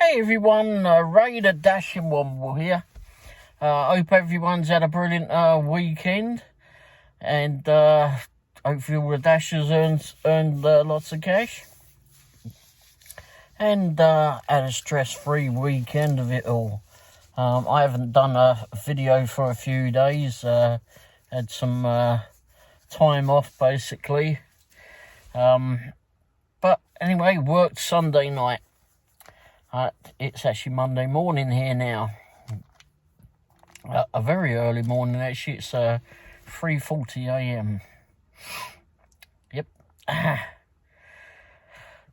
Hey everyone, Ray the Dashing Womble here. Hope everyone's had a brilliant weekend, and hopefully all the Dashers earned lots of cash, and had a stress-free weekend of it all. I haven't done a video for a few days, had some time off basically, but anyway, worked Sunday night. It's actually Monday morning here now. A very early morning actually. It's 3:40 a.m. Yep.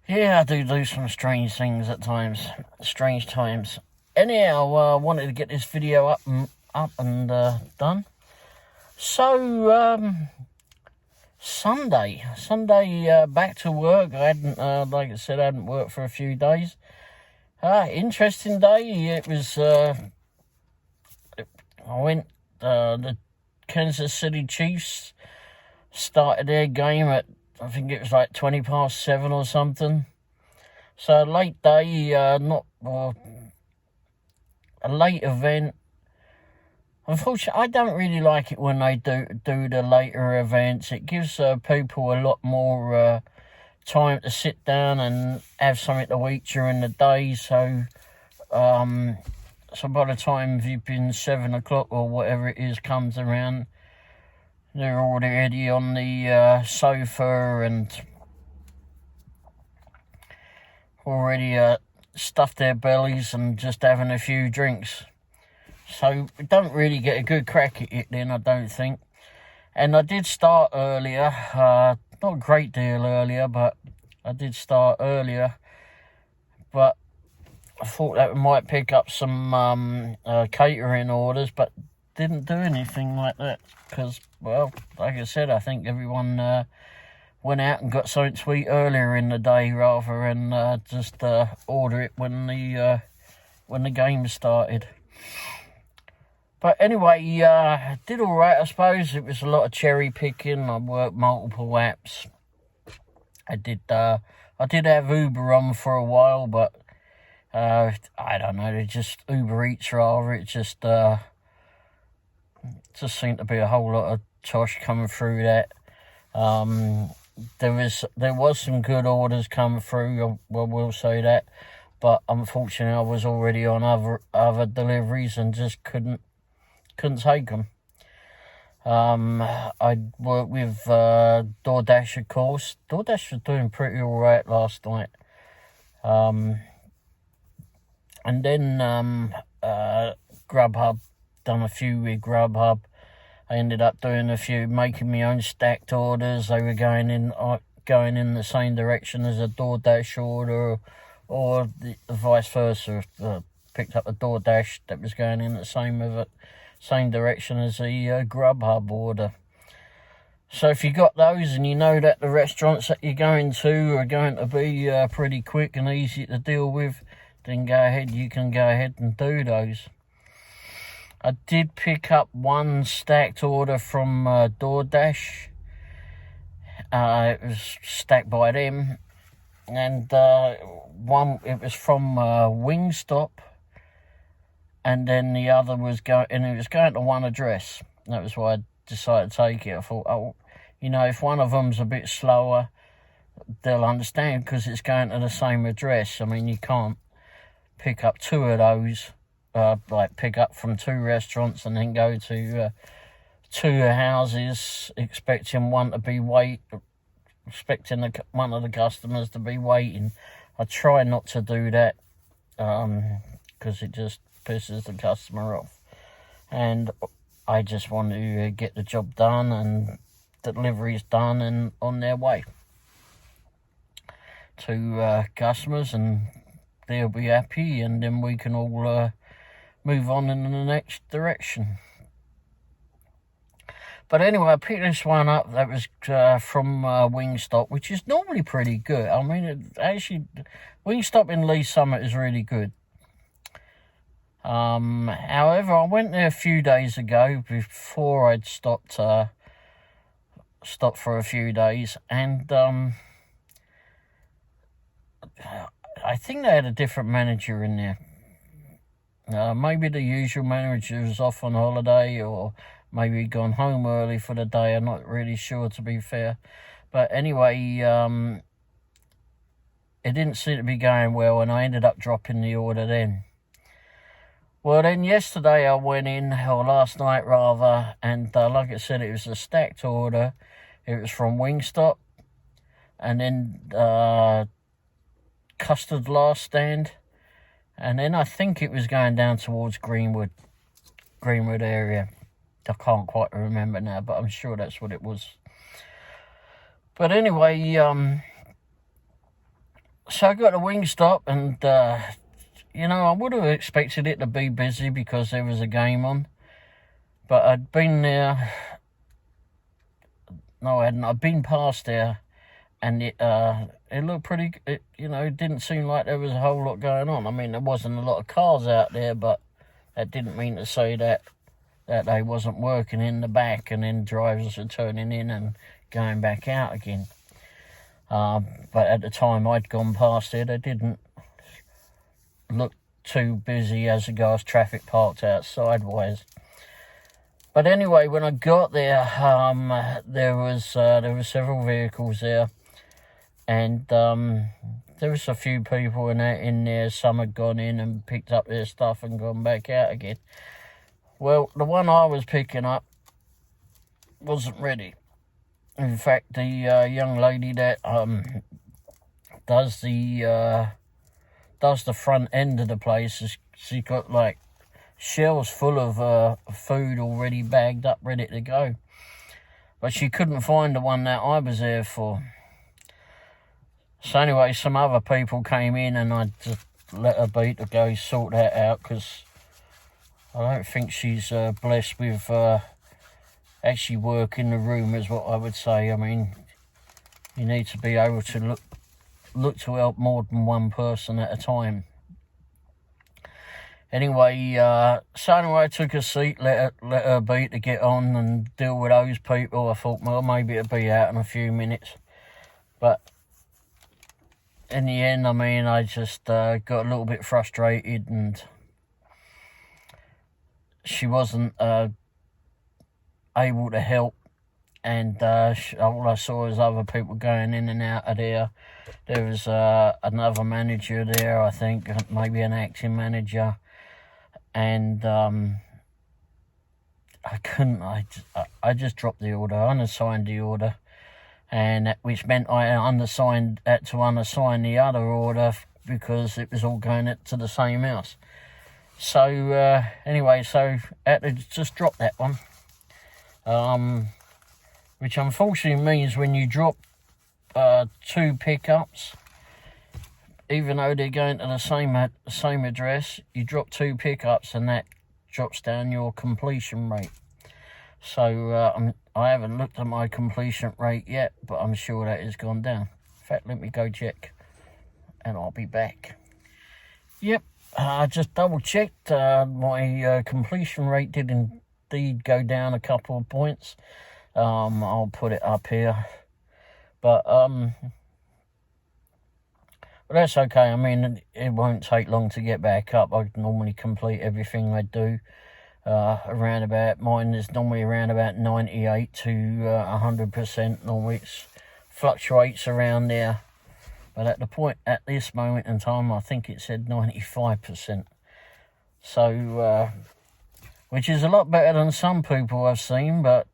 Yeah, I do some strange things at times. Strange times. Anyhow, I wanted to get this video up and done. So Sunday, back to work. I hadn't, like I said, I hadn't worked for a few days. Interesting day. It was, I went, the Kansas City Chiefs started their game at, I think it was like 7:20 or something. So a late day, a late event. Unfortunately, I don't really like it when they do the later events. It gives people a lot more time to sit down and have something to eat during the day. So by the time you've been 7 o'clock or whatever it is comes around, they're already on the sofa and already stuffed their bellies and just having a few drinks. So we don't really get a good crack at it then, I don't think. And I did start earlier, not a great deal earlier, but I did start earlier. But I thought that we might pick up some catering orders, but didn't do anything like that. Because, well, like I said, I think everyone went out and got something to eat earlier in the day rather than just order it when the game started. But anyway, did all right, I suppose. It was a lot of cherry picking. I worked multiple apps. I did have Uber on for a while, but I don't know. They just Uber Eats rather. It just seemed to be a whole lot of tosh coming through that. There was some good orders coming through. Well, we'll say that, but unfortunately, I was already on other deliveries and just couldn't take them. I worked with DoorDash, of course. DoorDash was doing pretty all right last night. And then Grubhub, done a few with Grubhub. I ended up doing a few, making my own stacked orders. They were going in the same direction as a DoorDash order, or the vice versa. Picked up a DoorDash that was going in the same direction as a Grubhub order. So if you got those and you know that the restaurants that you're going to are going to be pretty quick and easy to deal with, then you can go ahead and do those. I did pick up one stacked order from DoorDash. It was stacked by them, and it was from Wingstop. And then the other was going to one address. That was why I decided to take it. I thought, if one of them's a bit slower, they'll understand because it's going to the same address. I mean, you can't pick up two of those, pick up from two restaurants and then go to two houses, expecting one of the customers to be waiting. I try not to do that because it just pisses the customer off, and I just want to get the job done and the delivery's done and on their way to customers, and they'll be happy, and then we can all move on in the next direction. But anyway, I picked this one up that was from Wingstop, which is normally pretty good. I mean, Wingstop in Lee Summit is really good. However, I went there a few days ago before I'd stopped for a few days, and I think they had a different manager in there. Maybe the usual manager was off on holiday, or maybe he'd gone home early for the day. I'm not really sure, to be fair. But anyway, it didn't seem to be going well, and I ended up dropping the order then. Well, then yesterday I went in, or last night rather, and like I said, it was a stacked order. It was from Wingstop, and then Custard Last Stand, and then I think it was going down towards Greenwood area. I can't quite remember now, but I'm sure that's what it was. But anyway, so I got to Wingstop, and I would have expected it to be busy because there was a game on. But I'd been there. No, I hadn't. I'd been past there, and it looked pretty. It didn't seem like there was a whole lot going on. I mean, there wasn't a lot of cars out there, but that didn't mean to say that they wasn't working in the back, and then drivers were turning in and going back out again. But at the time I'd gone past it, it didn't look too busy as regards traffic parked out sideways. But anyway, when I got there, there was several vehicles there, and there was a few people in there. Some had gone in and picked up their stuff and gone back out again. Well, the one I was picking up wasn't ready. In fact, the young lady that does the front end of the place, she got like shelves full of food already bagged up, ready to go. But she couldn't find the one that I was there for. So anyway, some other people came in, and I just let her be to go sort that out, because I don't think she's blessed with actually work in the room, is what I would say. I mean, you need to be able to look to help more than one person at a time. Anyway, I took a seat, let her be to get on and deal with those people. I thought, well, maybe it'll be out in a few minutes. But in the end, I mean, I just got a little bit frustrated, and she wasn't able to help, and all I saw was other people going in and out of there. There was another manager there, I think, maybe an acting manager, and I just dropped the order, unassigned the order, and which meant I had to unassign the other order because it was all going to the same house. So anyway, I had to just drop that one. Which unfortunately means when you drop two pickups, even though they're going to the same address, you drop two pickups, and that drops down your completion rate. So I haven't looked at my completion rate yet, but I'm sure that has gone down. In fact, let me go check, and I'll be back. Yep, I just double checked. My completion rate did indeed go down a couple of points. I'll put it up here, but that's okay. I mean, it won't take long to get back up. I normally complete everything I do mine is normally around about 98 to 100%. Normally it fluctuates around there, but at this moment in time, I think it said 95%. So which is a lot better than some people I've seen, but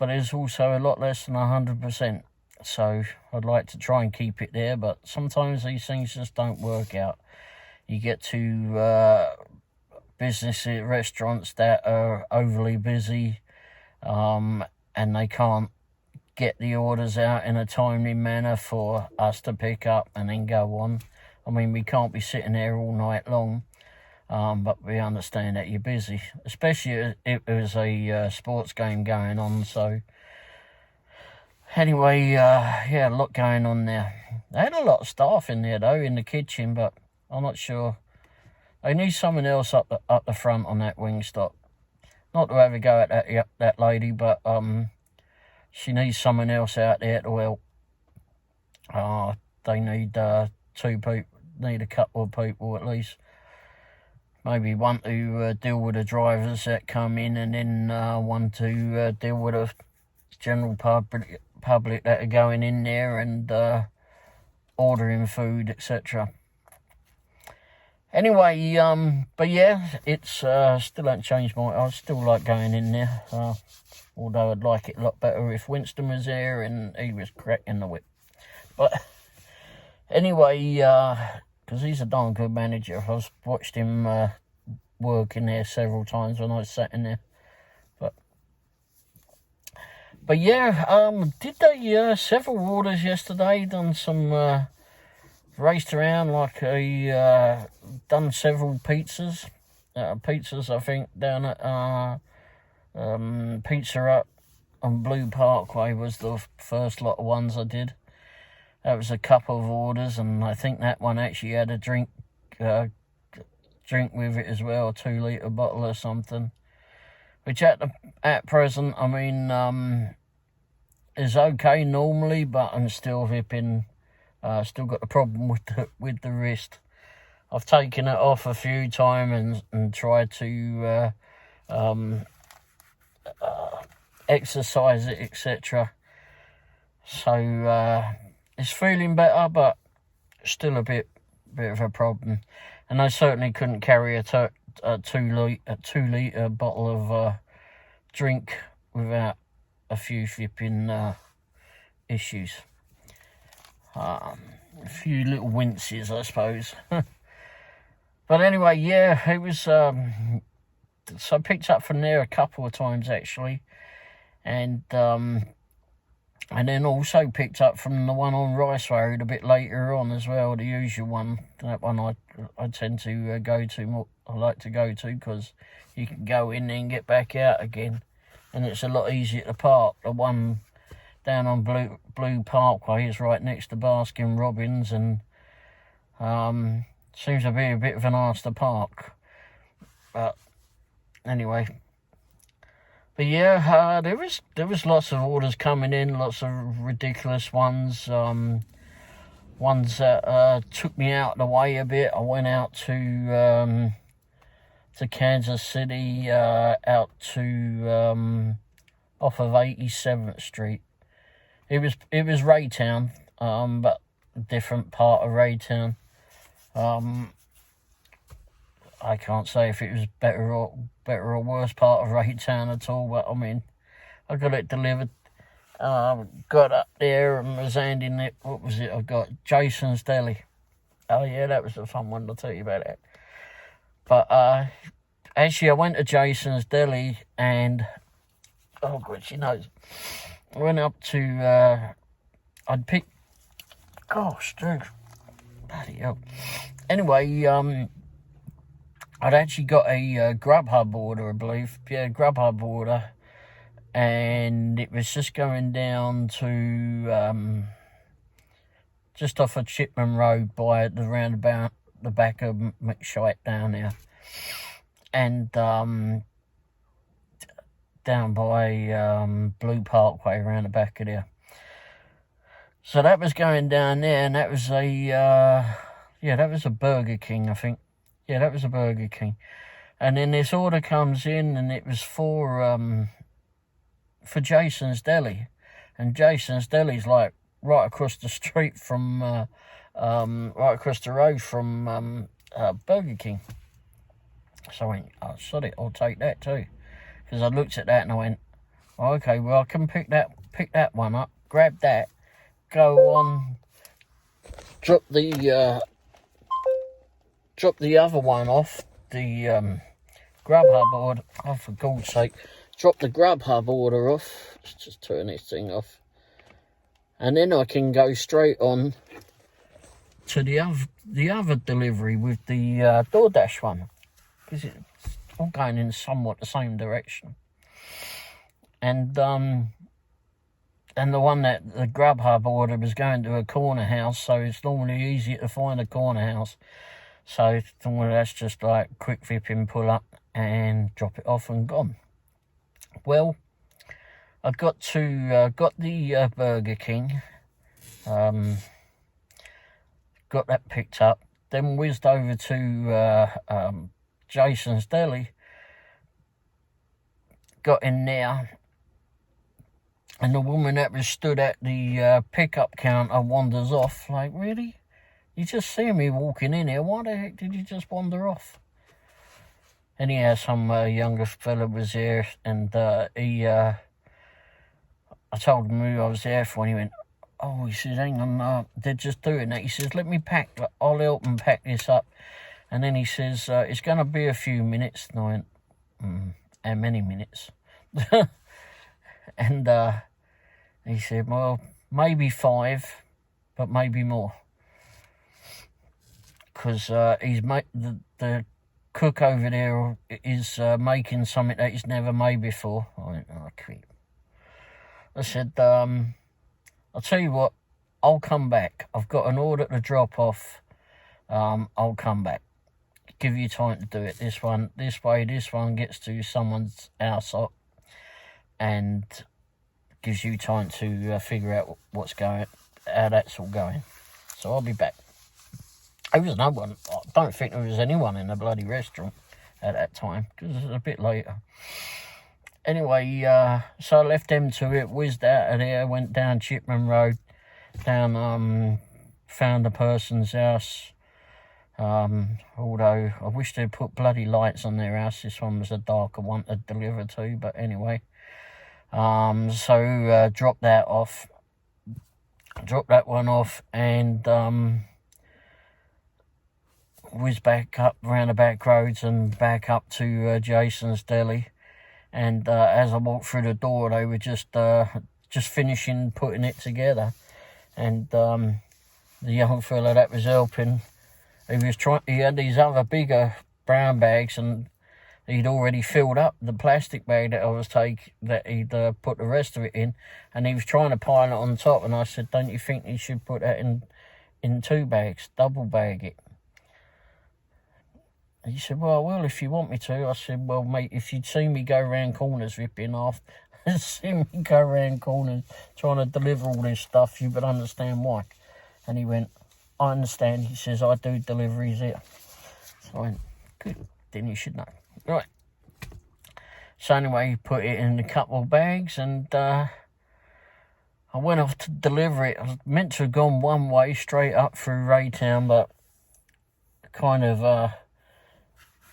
it's also a lot less than 100%. So I'd like to try and keep it there, but sometimes these things just don't work out. You get to businesses, restaurants that are overly busy, and they can't get the orders out in a timely manner for us to pick up and then go on. I mean, we can't be sitting there all night long. But we understand that you're busy, especially if there's a sports game going on. So anyway, a lot going on there. They had a lot of staff in there though, in the kitchen, but I'm not sure. They need someone else up the front on that Wingstop. Not to have a go at that lady, but she needs someone else out there to help. they need 2 people, need a couple of people at least. Maybe one to deal with the drivers that come in, and then one to deal with the general public that are going in there and ordering food, etc. Anyway, but yeah, it's still hasn't changed I still like going in there, although I'd like it a lot better if Winston was there and he was cracking the whip. But anyway, because he's a darn good manager. I've watched him work in there several times when I sat in there. But yeah, did they several orders yesterday, done some raced around like a done several pizzas. Pizzas, I think, down at Pizza Hut on Blue Parkway was the first lot of ones I did. That was a couple of orders, and I think that one actually had a drink with it as well, a 2-litre bottle or something. Which at present, I mean, is okay normally, but I'm still hipping. Still got the problem with the wrist. I've taken it off a few times and tried to exercise it, etc. So it's feeling better, but still a bit of a problem. And I certainly couldn't carry a 2-litre bottle of drink without a few flipping issues. A few little winces, I suppose. But anyway, yeah, it was, so I picked up from there a couple of times, actually. And then also picked up from the one on Rice Road a bit later on as well, the usual one. That one I tend to go to, more, I like to go to, because you can go in and get back out again. And it's a lot easier to park. The one down on Blue Parkway is right next to Baskin Robbins, and seems to be a bit of an arse to park. But anyway, but yeah, there was lots of orders coming in, lots of ridiculous ones. Ones that took me out of the way a bit. I went out to Kansas City, out to off of 87th Street. It was Raytown, but a different part of Raytown. I can't say if it was better or worse part of Raytown at all, but I mean, I got it delivered. Got up there and was handing it. What was it? I got Jason's Deli. Oh yeah, that was a fun one. I'll tell you about that. But actually, I went to Jason's Deli and oh god, she knows. I went up to, I'd picked, gosh, dude, bloody hell. Anyway, I'd actually got a Grubhub order, I believe. Yeah, Grubhub order. And it was just going down to, just off of Chipman Road by the roundabout, the back of McShite down there. And, down by Blue Parkway around the back of there. So that was going down there, and that was that was a Burger King, I think. Yeah, that was a Burger King. And then this order comes in, and it was for Jason's Deli. And Jason's Deli's like right across the street from, right across the road from Burger King. So I went, oh, sod it, I'll take that too. Because I looked at that and I went, oh, okay, well, I can pick that one up, grab that, go on, drop the other one off, the Grubhub order, oh, for God's sake, drop the Grubhub order off, let's just turn this thing off, and then I can go straight on to the other delivery with the DoorDash one, because it's all going in somewhat the same direction. And the one that the Grubhub order was going to a corner house, so it's normally easier to find a corner house. So that's just like quick flipping, pull up and drop it off and gone. Well, I got the Burger King. got that picked up, then whizzed over to Jason's Deli, got in there, and the woman that was stood at the pickup counter wanders off. Like, really? You just see me walking in here, why the heck did you just wander off? Anyhow, some younger fella was there, and I told him who I was there for, and he went, oh, he says, hang on, they're just doing that. He says, let me pack, I'll help them pack this up. And then he says, it's going to be a few minutes. And I went, how many minutes? And he said, well, maybe 5, but maybe more. Because the cook over there is making something that he's never made before. I went, oh, creep. I said, I'll tell you what, I'll come back. I've got an order to drop off. I'll come back. Give you time to do it. This one gets to someone's house up and gives you time to figure out how that's all going. So I'll be back. There was no one. I don't think there was anyone in the bloody restaurant at that time, because it was a bit later. Anyway, so I left them to it, whizzed out of there, went down Chipman Road, found the person's house. Although I wish they'd put bloody lights on their house. This one was a darker one to deliver to, but anyway. So dropped that one off, and whizzed back up around the back roads and back up to Jason's Deli. And as I walked through the door, they were just finishing putting it together. And the young fella that was helping, he had these other bigger brown bags, and he'd already filled up the plastic bag that he'd put the rest of it in, and he was trying to pile it on top. And I said, don't you think you should put that in 2 bags, double bag it? He said, well, if you want me to. I said, well, mate, if you'd seen me go round corners ripping off, seen me go round corners trying to deliver all this stuff, you would understand why. And he went, I understand. He says, I do deliveries here. So I went, good, then you should know. Right. So anyway, he put it in a couple of bags, and I went off to deliver it. I was meant to have gone one way straight up through Raytown, but kind of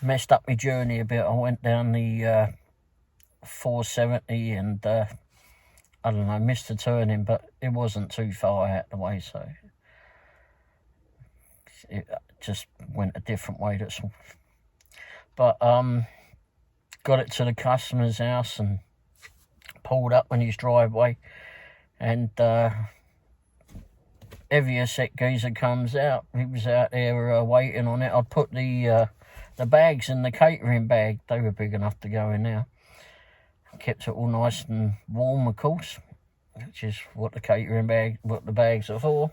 messed up my journey a bit. I went down the 470 and I don't know, missed the turning, but it wasn't too far out the way, so it just went a different way. But got it to the customer's house and pulled up in his driveway, and every set geezer comes out. He was out there waiting on it. I'd put the bags in the catering bag. They were big enough to go in there. Kept it all nice and warm, of course, which is what the bags are for.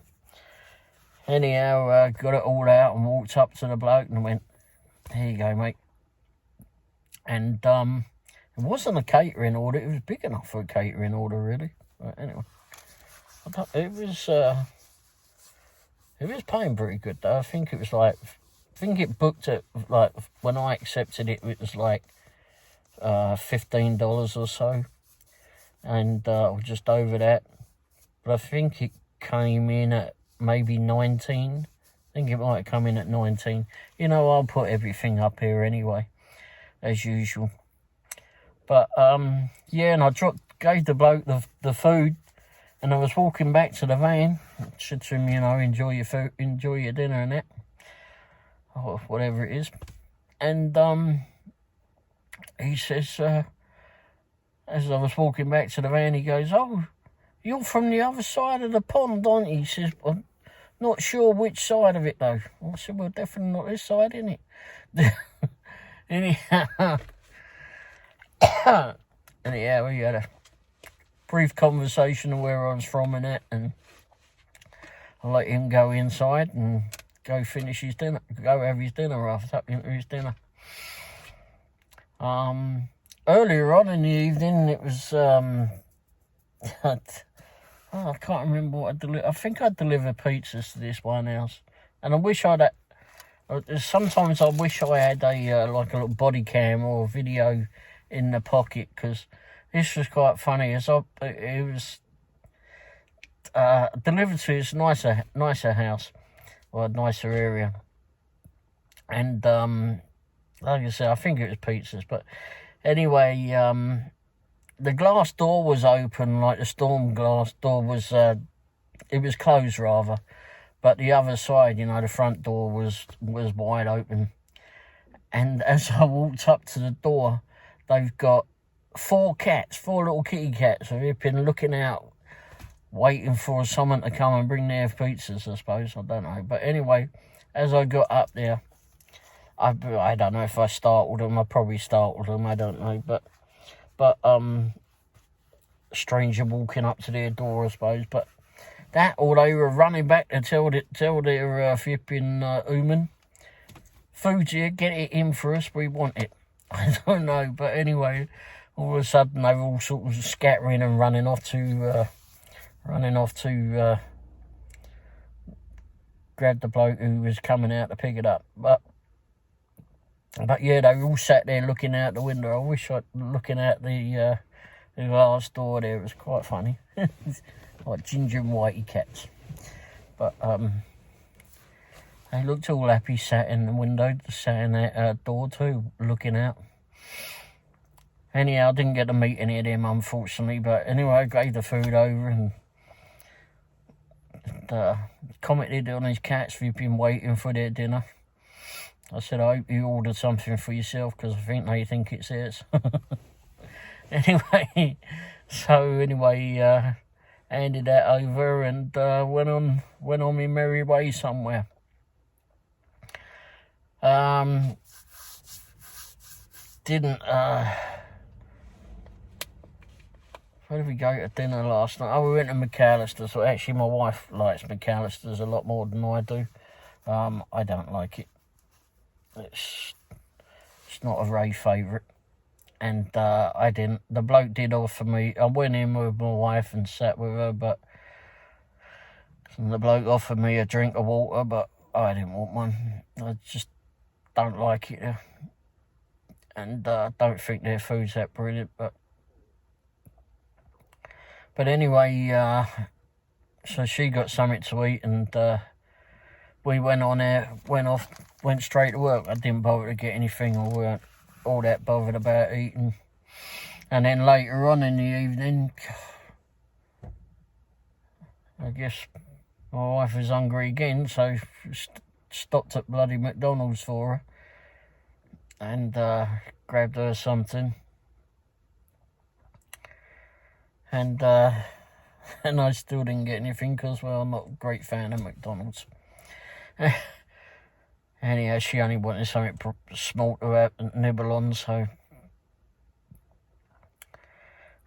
Anyhow, got it all out and walked up to the bloke and went, here you go, mate. And it wasn't a catering order. It was big enough for a catering order, really. But anyway, it was paying pretty good, though. I think it booked it, like, when I accepted it, it was like $15 or so, and just over that. But I think it came in at maybe 19. I think it might come in at 19. You know, I'll put everything up here anyway, as usual. But yeah, and I gave the bloke the food, and I was walking back to the van. I said to him, you know, enjoy your food, enjoy your dinner and that, or whatever it is. And he says, as I was walking back to the van, he goes, oh, you're from the other side of the pond, aren't you? He says, I'm not sure which side of it, though. I said, well, definitely not this side, innit? Anyhow, we had a brief conversation of where I was from and that, and I let him go inside and go finish his dinner, go have his dinner after into his dinner. Earlier on in the evening, it was, I can't remember what I delivered. I think I delivered pizzas to this one house. And I wish sometimes I wish I had a like a little body cam or video in the pocket, because this was quite funny. It was delivered to his nicer house, or a nicer area, and like I said, I think it was pizzas. But anyway, the glass door was open, like the storm glass door was. It was closed rather, but the other side, the front door was wide open. And as I walked up to the door, they've got 4 little kitty cats, who've been looking out, waiting for someone to come and bring their pizzas, I suppose. I don't know. But anyway, as I got up there, I don't know if I startled them. I probably startled them. I don't know. But stranger walking up to their door, I suppose. But that, or they were running back to tell their flipping human, food's here, get it in for us, we want it. I don't know, but anyway, all of a sudden they were all sort of scattering and running off to grab the bloke who was coming out to pick it up. But yeah, they were all sat there looking out the window. I wish I'd looking out the glass door there. It was quite funny. Like ginger and whitey cats. But they looked all happy, sat in the window, sat in that door too, looking out. Anyhow, I didn't get to meet any of them, unfortunately. But anyway, I gave the food over and commented on his cats who've been waiting for their dinner. I said, I hope you ordered something for yourself, because I think they think it's theirs. Anyway, handed that over and went on my merry way somewhere. Where did we go to dinner last night? Oh, we went to McAllister's. So actually, my wife likes McAllister's a lot more than I do. I don't like it. It's not a rave favourite. And I didn't. The bloke did offer me. I went in with my wife and sat with her, but the bloke offered me a drink of water, but I didn't want one. I just don't like it. And I don't think their food's that brilliant. But anyway, so she got something to eat, and we went straight to work. I didn't bother to get anything, or weren't all that bothered about eating. And then later on in the evening, I guess my wife was hungry again, so stopped at bloody McDonald's for her and grabbed her something. And I still didn't get anything because, well, I'm not a great fan of McDonald's. Anyhow, she only wanted something small to nibble on, so.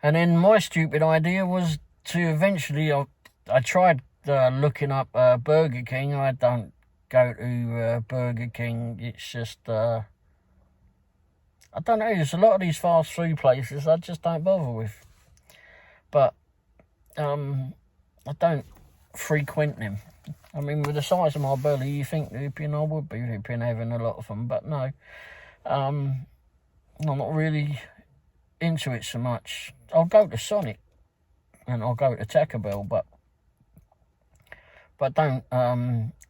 And then my stupid idea was to eventually, I tried looking up Burger King. I don't go to Burger King. It's just, I don't know, there's a lot of these fast food places I just don't bother with. But I don't frequent them. I mean, with the size of my belly, you think, I would be having a lot of them. But no, I'm not really into it so much. I'll go to Sonic and I'll go to Taco Bell, but don't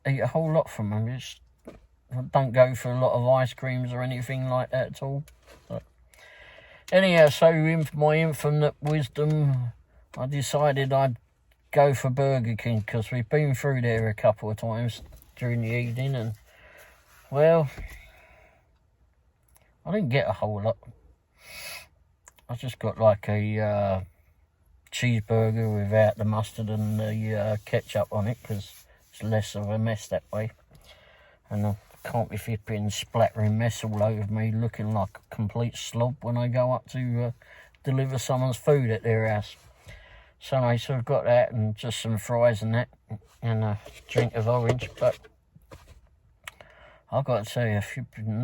eat a whole lot from them. I don't go for a lot of ice creams or anything like that at all. But anyhow, so my infinite wisdom, I decided I'd go for Burger King, because we've been through there a couple of times during the evening, and, well, I didn't get a whole lot. I just got like a cheeseburger without the mustard and the ketchup on it, because it's less of a mess that way. And I can't be flipping splattering mess all over me, looking like a complete slob when I go up to deliver someone's food at their house. So I've got that and just some fries and that, and a drink of orange. But I've got to tell you,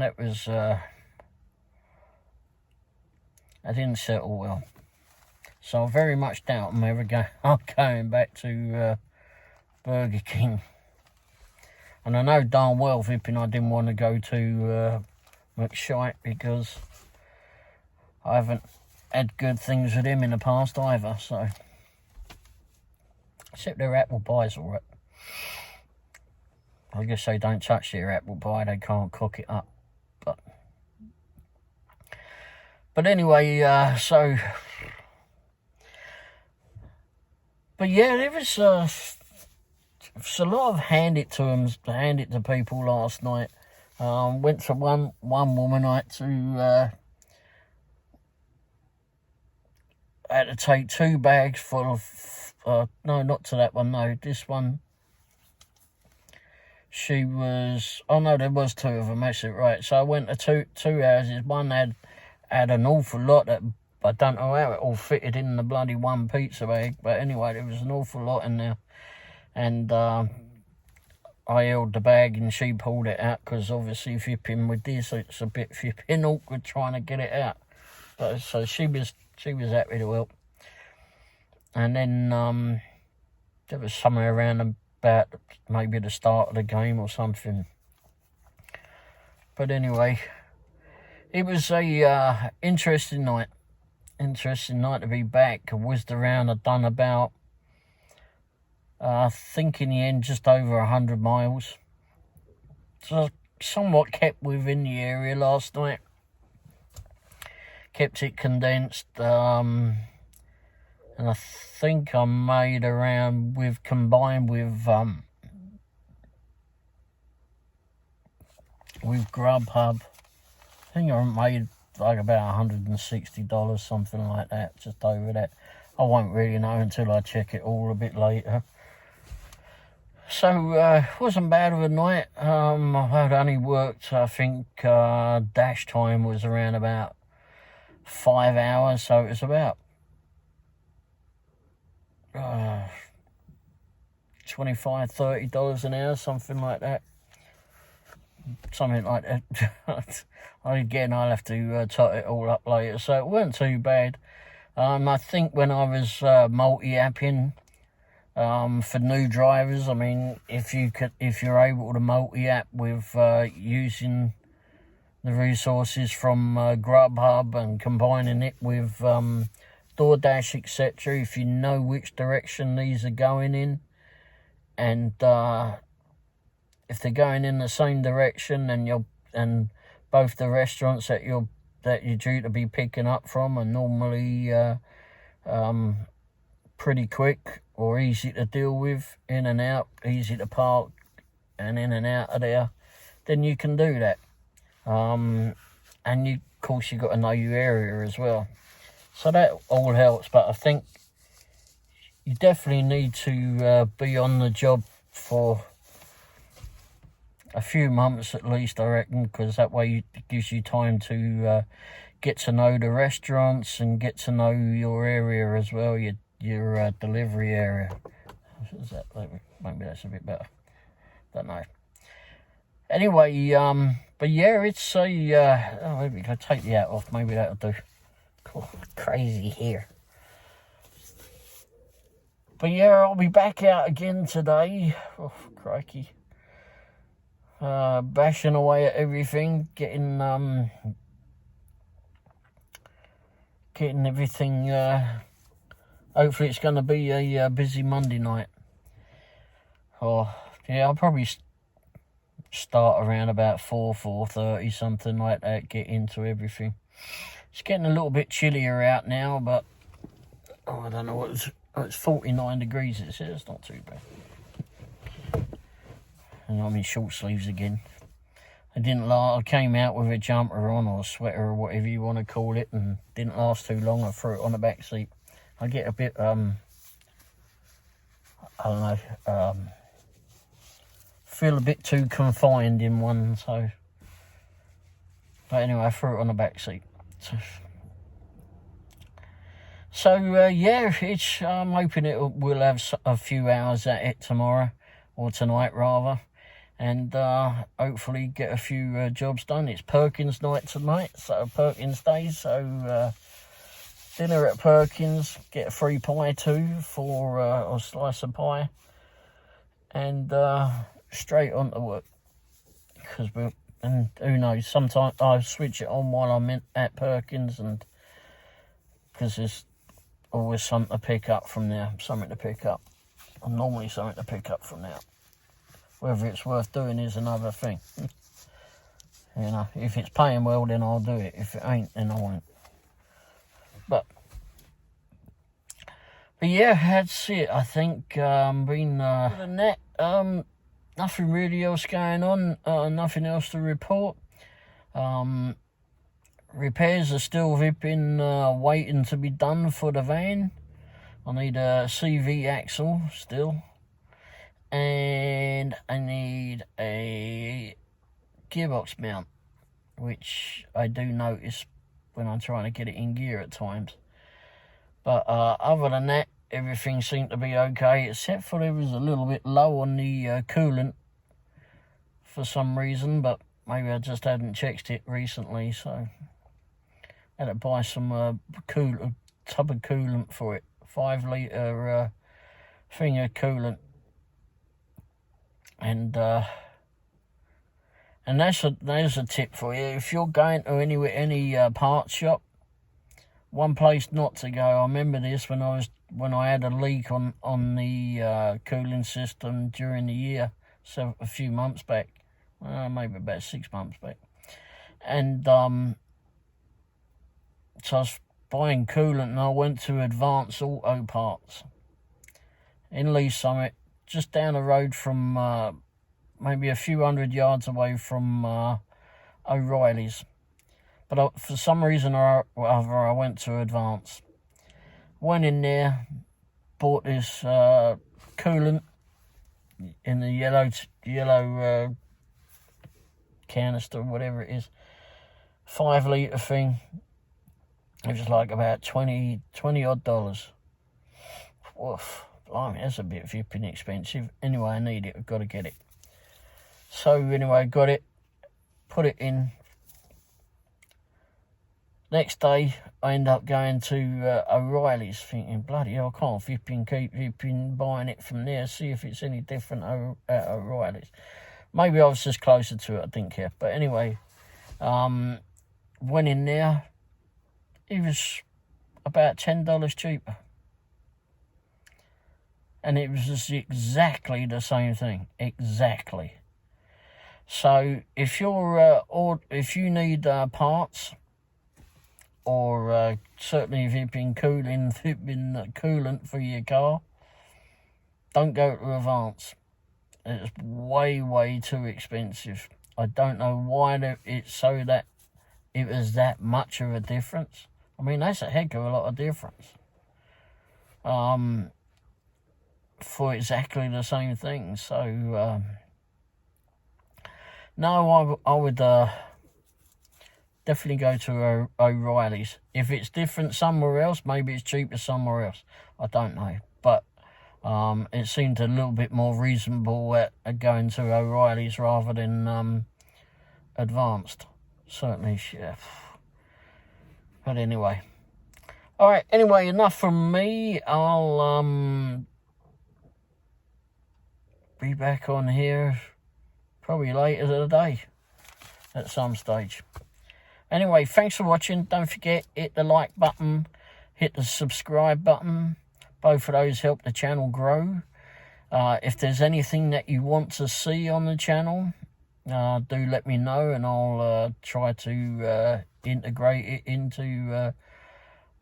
that was, I didn't settle well. So I very much doubt I'm going back to Burger King. And I know darn well, Vipping, I didn't want to go to McShite because I haven't had good things with him in the past either, so. Except their apple pie's alright. I guess they don't touch their apple pie, they can't cook it up. But anyway, so. But yeah, there was a lot of hand it to people last night. Went to one woman I had to take 2 bags full of, no, not to that one, no, this one. She was, oh no, there was 2 of them, that's it, right. So I went to two houses. One had an awful lot that, I don't know how it all fitted in the bloody one pizza bag, but anyway, there was an awful lot in there. And I held the bag and she pulled it out, because obviously Vipping with this, it's a bit flipping awkward trying to get it out. But, so she was happy to help. And then there was somewhere around about maybe the start of the game or something. But anyway, it was a interesting night. Interesting night to be back. I whizzed around. I'd done about, I think in the end, just over 100 miles. So somewhat kept within the area last night. Kept it condensed. And I think I made around combined with Grubhub. I think I made like about $160, something like that, just over that. I won't really know until I check it all a bit later. So, wasn't bad of a night. I'd only worked, I think, dash time was around about 5 hours, so it was about $25-30 an hour, something like that. Something like that. Again, I'll have to tot it all up later, so it weren't too bad. I think when I was multi-apping for new drivers, I mean, if you're able to multi-app with using the resources from Grubhub and combining it with DoorDash, etc., if you know which direction these are going in, and if they're going in the same direction, and both the restaurants that you're due to be picking up from are normally pretty quick or easy to deal with, in and out, easy to park and in and out of there, then you can do that. And of course you got to know your area as well. So that all helps, but I think you definitely need to be on the job for a few months at least, I reckon, because that way it gives you time to get to know the restaurants and get to know your area as well, your delivery area. Is that, maybe that's a bit better. Don't know. Anyway, but yeah, it's a, oh, maybe I take the hat off, maybe that'll do. Cool. Crazy here. But yeah, I'll be back out again today. Oh, crikey. Bashing away at everything, getting everything, hopefully it's going to be a busy Monday night. Oh, yeah, I'll probably start around about 4:30, something like that, get into everything. It's getting a little bit chillier out now, but I don't know what it's 49 degrees, it says. It's not too bad. And I'm in short sleeves again. I came out with a jumper on, or a sweater, or whatever you want to call it, and didn't last too long. I threw it on the back seat. I get a bit, I don't know, feel a bit too confined in one, so. But anyway, I threw it on the back seat. So yeah, I'm hoping we'll have a few hours at it tomorrow, or tonight rather, and hopefully get a few jobs done. It's Perkins night tonight, so Perkins Day, so dinner at Perkins, get a free pie too, or slice of pie, and straight on to work. And who knows, sometimes I switch it on while I'm at Perkins, and because there's always something to pick up from there, and normally something to pick up from there. Whether it's worth doing is another thing. You know, if it's paying well, then I'll do it. If it ain't, then I won't. But yeah, that's it. I think other than that, nothing really else going on. Nothing else to report. Repairs are still waiting to be done for the van. I need a CV axle still, and I need a gearbox mount, which I do notice when I'm trying to get it in gear at times. But other than that, everything seemed to be okay, except for there was a little bit low on the coolant for some reason, but maybe I just hadn't checked it recently, so I had to buy some tub of coolant for it, 5 litre thing of coolant, and there's a tip for you. If you're going to any parts shop, one place not to go. I remember this when I had a leak on the cooling system during the year, so a few months back, maybe about 6 months back, and so I was buying coolant, and I went to Advanced Auto Parts in Lee Summit, just down the road from maybe a few hundred yards away from O'Reilly's. But for some reason or other, I went to Advance. Went in there, bought this coolant in the yellow canister, whatever it is, 5 litre thing. It was like about $20 odd. Woof, blimey, that's a bit flipping expensive. Anyway, I need it, I've got to get it. So anyway, I got it, put it in. Next day, I end up going to O'Reilly's, thinking, bloody hell, I can't keep buying it from there, see if it's any different at O'Reilly's. Maybe I was just closer to it, I didn't care. But anyway, went in there, it was about $10 cheaper. And it was just exactly the same thing, exactly. So if if you need parts, or certainly if you've been coolant for your car, don't go to Advance. It's way too expensive. I don't know why it's so that it was that much of a difference. I mean, that's a heck of a lot of difference. For exactly the same thing. So no, I would definitely go to O'Reilly's. If it's different somewhere else, maybe it's cheaper somewhere else. I don't know. But it seemed a little bit more reasonable at going to O'Reilly's rather than Advanced. Certainly, yeah. But anyway. Alright, anyway, enough from me. I'll be back on here probably later today at some stage. Anyway, thanks for watching. Don't forget, hit the like button, hit the subscribe button. Both of those help the channel grow. If there's anything that you want to see on the channel, do let me know, and I'll try to integrate it into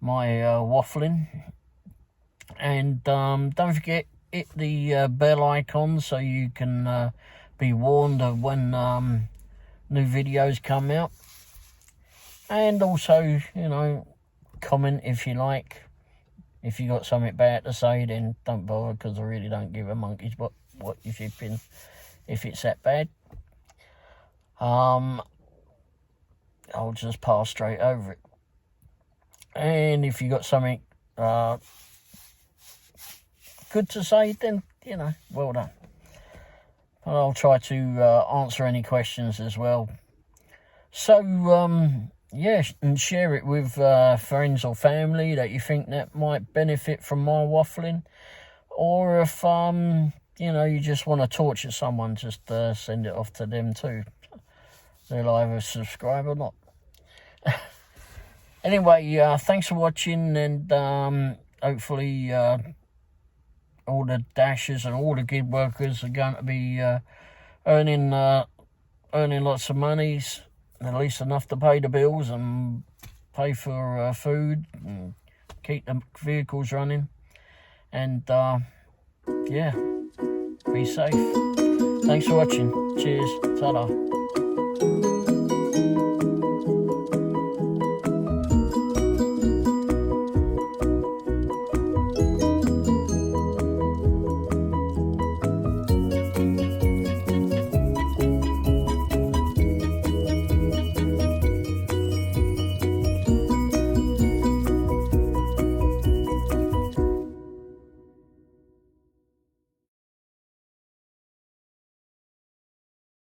my waffling. And don't forget, hit the bell icon so you can be warned of when new videos come out. And also, you know, comment if you like. If you got something bad to say, then don't bother, because I really don't give a monkey's what if it's that bad. I'll just pass straight over it. And if you got something good to say, then, you know, well done. And I'll try to answer any questions as well. So, yeah, and share it with friends or family that you think that might benefit from my waffling. Or if you know, you just want to torture someone, just send it off to them too. They'll either subscribe or not. Anyway, thanks for watching, and hopefully all the dashers and all the gig workers are going to be earning lots of monies, at least enough to pay the bills and pay for food and keep the vehicles running. And yeah, be safe. Thanks for watching. Cheers. Ta-da.